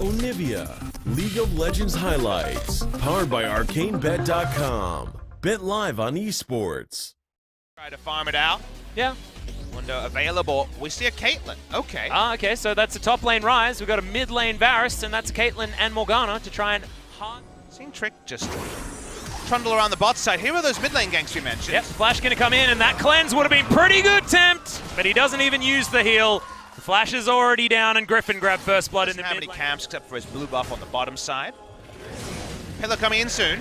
Onivia, League of Legends highlights, powered by ArcaneBet.com. Bet live on esports. Try to farm it out. Yeah. Window available. We see a Caitlyn. Okay. Okay, so that's a top lane Ryze. We've got a mid lane Varus, and that's Caitlyn and Morgana to try and hard. Seeing Trick just trundle around the bot side. Here are those mid lane ganks we mentioned. Yep, Flash gonna come in, and that cleanse would have been pretty good tempt, but he doesn't even use the heal. The Flash is already down, and Griffin grabbed first blood in the mid lane. Doesn't have any camps except for his blue buff on the bottom side. Pillar coming in soon.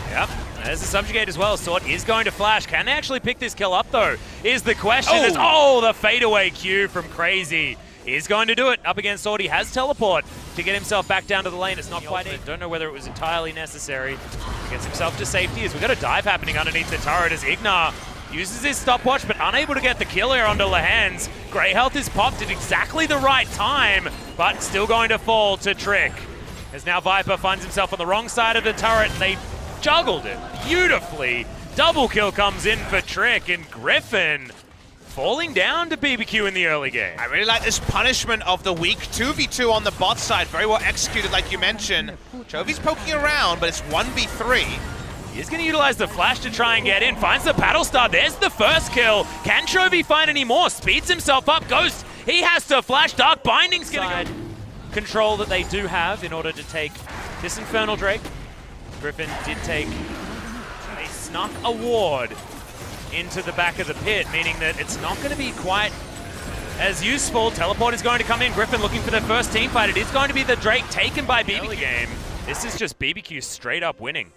Yep, there's the Subjugate as well. Sword is going to Flash. Can they actually pick this kill up, though, is the question. The fadeaway Q from Crazy is going to do it up against Sword. He has teleport to get himself back down to the lane. It's not quite it. Don't know whether it was entirely necessary. He gets himself to safety as we got a dive happening underneath the turret as Ignar uses his stopwatch, but unable to get the kill here onto Lehans. Grey Health is popped at exactly the right time, but still going to fall to Trick. As now Viper finds himself on the wrong side of the turret. They juggled it beautifully. Double kill comes in for Trick, and Griffin falling down to BBQ in the early game. I really like this punishment of the weak 2v2 on the bot side. Very well executed, like you mentioned. Chovy's poking around, but it's 1v3. He's going to utilize the Flash to try and get in. Finds the Battle Star. There's the first kill. Can Chovy find any more? Speeds himself up. Ghost, he has to flash. Dark Binding's going to go. Control that they do have in order to take this Infernal Drake. Griffin did take a snuck a ward into the back of the pit, meaning that it's not going to be quite as useful. Teleport is going to come in. Griffin looking for their first team fight. It is going to be the Drake taken by BBQ. Game. This is just BBQ straight up winning.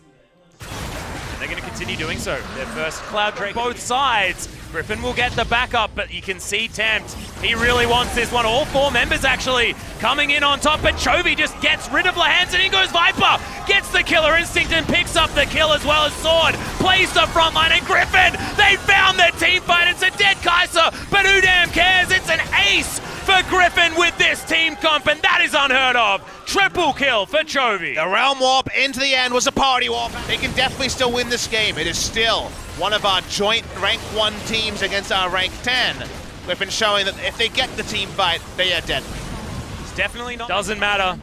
And they're going to continue doing so. Their first Cloud Drake. Both sides. Griffin will get the backup, but you can see Tempt. He really wants this one. All four members actually coming in on top, but Chovy just gets rid of Lehans, and in goes Viper. Gets the Killer Instinct and picks up the kill as well as Sword. Plays the front line, and Griffin, they found their team fight. It's a dead Kai'Sa, but who damn cares? It's an ace for Griffin with this team comp, and that is unheard of. Triple kill for Chovy. The Realm Warp into the end was a party warp. They can definitely still win this game. It is still one of our joint rank 1 teams against our rank 10. Griffin showing that if they get the team fight, they are dead. It's definitely not. Doesn't matter.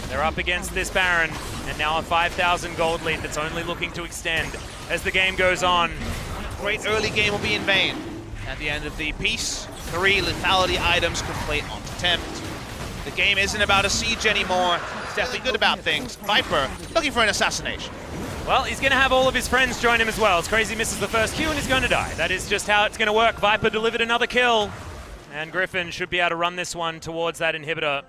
They're up against this Baron, and now a 5,000 gold lead that's only looking to extend as the game goes on. Great early game will be in vain. At the end of the piece, 3 lethality items complete on Tempt. The game isn't about a siege anymore. It's definitely good about things. Viper looking for an assassination. Well, he's going to have all of his friends join him as well. As Crazy misses the first Q and he's going to die. That is just how it's going to work. Viper delivered another kill. And Griffin should be able to run this one towards that inhibitor.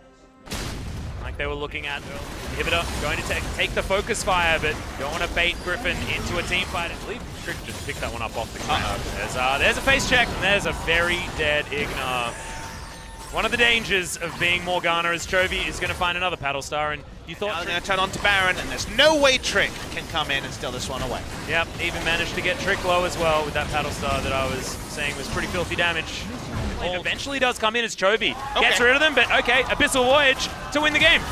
Like they were looking at. Inhibitor going to take the focus fire, but don't want to bait Griffin into a team fight. I believe Trick just picked that one up off the ground. There's a face check, and there's a very dead Ignar. One of the dangers of being Morgana is Chovy is going to find another Paddle Star, and you thought... Now they're going to turn on to Baron, and there's no way Trick can come in and steal this one away. Yep, even managed to get Trick low as well with that Paddle Star that I was saying was pretty filthy damage. It eventually does come in as Chovy. Gets rid of them, but okay, Abyssal Voyage to win the game.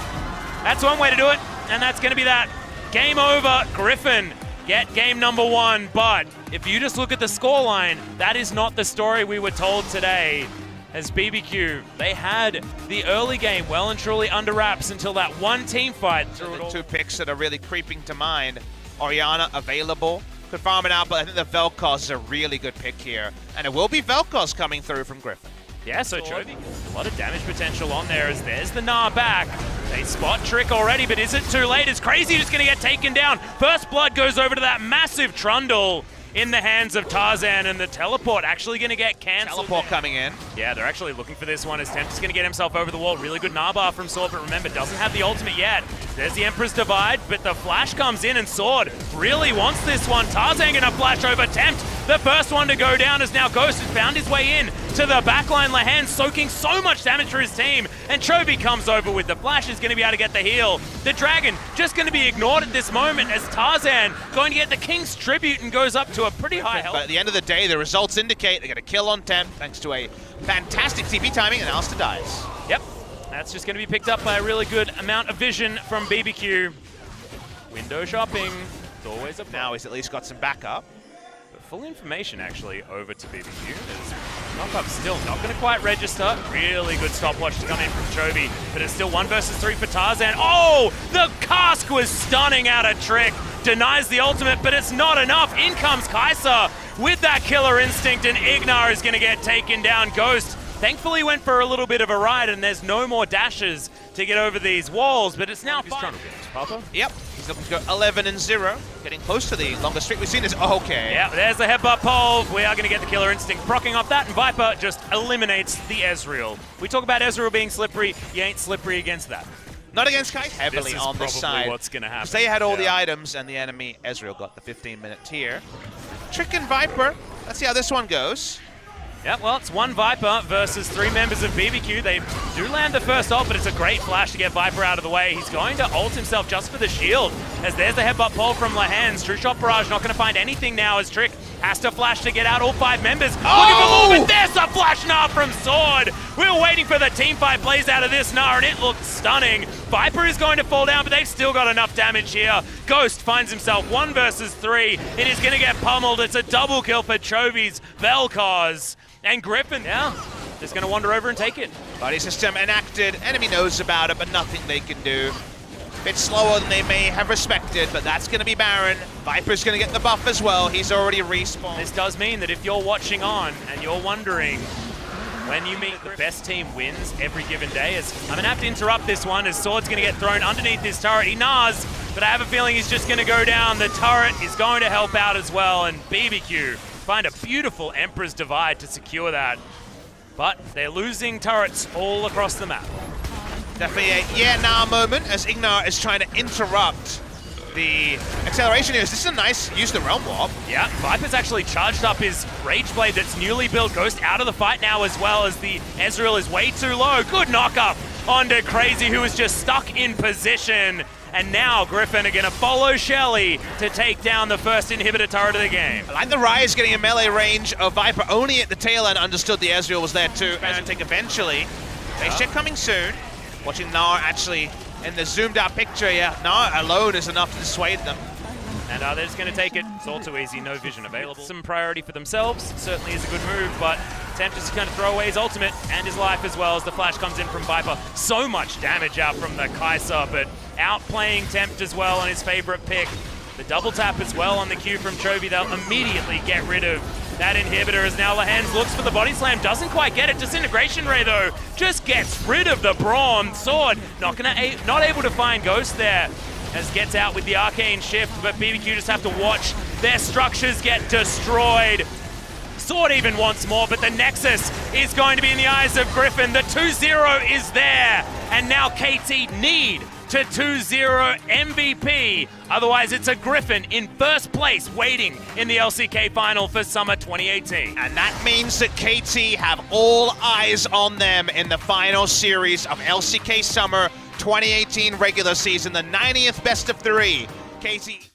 That's one way to do it, and that's going to be that. Game over, Griffin. Get game number 1, but if you just look at the scoreline, that is not the story we were told today. As BBQ, they had the early game well and truly under wraps until that one team fight threw it all. 2 picks that are really creeping to mind. Orianna available. Could farm it out, but I think the Vel'Koz is a really good pick here. And it will be Vel'Koz coming through from Griffin. Yeah, so Chovy, a lot of damage potential on there as there's the Gnar back. They spot Trick already, but is it too late? Is Crazy just going to get taken down? First blood goes over to that massive Trundle in the hands of Tarzan, and the teleport actually going to get cancelled. Teleport coming in. Yeah, they're actually looking for this one as Tempt is going to get himself over the wall. Really good Gnar from Sword, but remember, doesn't have the ultimate yet. There's the Emperor's Divide, but the flash comes in, and Sword really wants this one. Tarzan going to flash over Tempt. The first one to go down is now Ghost has found his way in to the backline. Lehans soaking so much damage for his team, and Chovy comes over with the flash, is going to be able to get the heal. The Dragon just going to be ignored at this moment as Tarzan going to get the King's Tribute and goes up to a pretty high health. But at the end of the day, the results indicate they get a kill on Tempt thanks to a fantastic TP timing, and Alistair dies. Yep, that's just going to be picked up by a really good amount of vision from BBQ. Window shopping, it's always up. Now he's at least got some backup. But full information actually over to BBQ. Knock-up still not going to quite register. Really good stopwatch to come in from Chovy, but it's still 1 versus 3 for Tarzan. Oh, the cask was stunning out of Trick. Denies the ultimate, but it's not enough. In comes Kai'Sa with that killer instinct, and Ignar is going to get taken down. Ghost thankfully went for a little bit of a ride, and there's no more dashes to get over these walls, but it's now fine. Papa? Yep, he's looking to go 11-0, getting close to the longest streak we've seen. This okay. Yeah, there's the headbutt pole. We are going to get the killer instinct procking off that, and Viper just eliminates the Ezreal. We talk about Ezreal being slippery. You ain't slippery against that. Not against Kai, heavily on this side. What's going to happen. Because they had all the items, and the enemy, Ezreal, got the 15-minute tier. Trick and Viper, let's see how this one goes. Yeah, well, it's 1 Viper versus 3 members of BBQ. They do land the first ult, but it's a great flash to get Viper out of the way. He's going to ult himself just for the shield, as there's the headbutt pole from Lahan's. True Shot Barrage not going to find anything now, as Trick has to flash to get out all 5 members. Oh! Looking for movement. There's a flash Gnar from Sword. We were waiting for the team fight plays out of this Gnar, and it looked stunning. Viper is going to fall down, but they've still got enough damage here. Ghost finds himself 1 versus 3. It is going to get pummeled. It's a double kill for Chovy's Vel'Koz. And Griffin, yeah, just going to wander over and take it. Body system enacted. Enemy knows about it, but nothing they can do. Bit slower than they may have respected, but that's going to be Baron. Viper's going to get the buff as well. He's already respawned. This does mean that if you're watching on and you're wondering when you meet the best team wins every given day, as I'm going to have to interrupt this one, as Sword's going to get thrown underneath this turret. He gnaws, but I have a feeling he's just going to go down. The turret is going to help out as well, and BBQ find a beautiful Emperor's Divide to secure that. But they're losing turrets all across the map. Definitely a yeah, nah moment as Ignar is trying to interrupt the acceleration here. This is a nice use the Realm Warp. Yeah, Viper's actually charged up his Rage Blade that's newly built. Ghost out of the fight now as well, as the Ezreal is way too low. Good knock-up onto Crazy, who is just stuck in position. And now Griffin are going to follow Shelly to take down the first inhibitor turret of the game. I like the Rise getting a melee range of Viper only at the tail end. Understood the Ezreal was there too. And take eventually. Base check coming soon. Watching Gnar actually in the zoomed out picture. Yeah, Gnar alone is enough to dissuade them. And they're just going to take it. It's all too easy, no vision available. Some priority for themselves, certainly is a good move, but Tempt is going to throw away his ultimate and his life as well, as the flash comes in from Viper. So much damage out from the Kai'Sa, but outplaying Tempt as well on his favorite pick. The double tap as well on the Q from Chovy. They'll immediately get rid of that inhibitor, as now Lahan's looks for the body slam, doesn't quite get it. Disintegration Ray though, just gets rid of the Braum. Sword not able to find Ghost there, as gets out with the Arcane Shift, but BBQ just have to watch their structures get destroyed. Sword even wants more, but the Nexus is going to be in the eyes of Griffin. The 2-0 is there, and now KT need to 2-0 MVP. Otherwise, it's a Griffin in first place waiting in the LCK final for summer 2018. And that means that KT have all eyes on them in the final series of LCK Summer 2018 regular season, the 90th best of 3. KT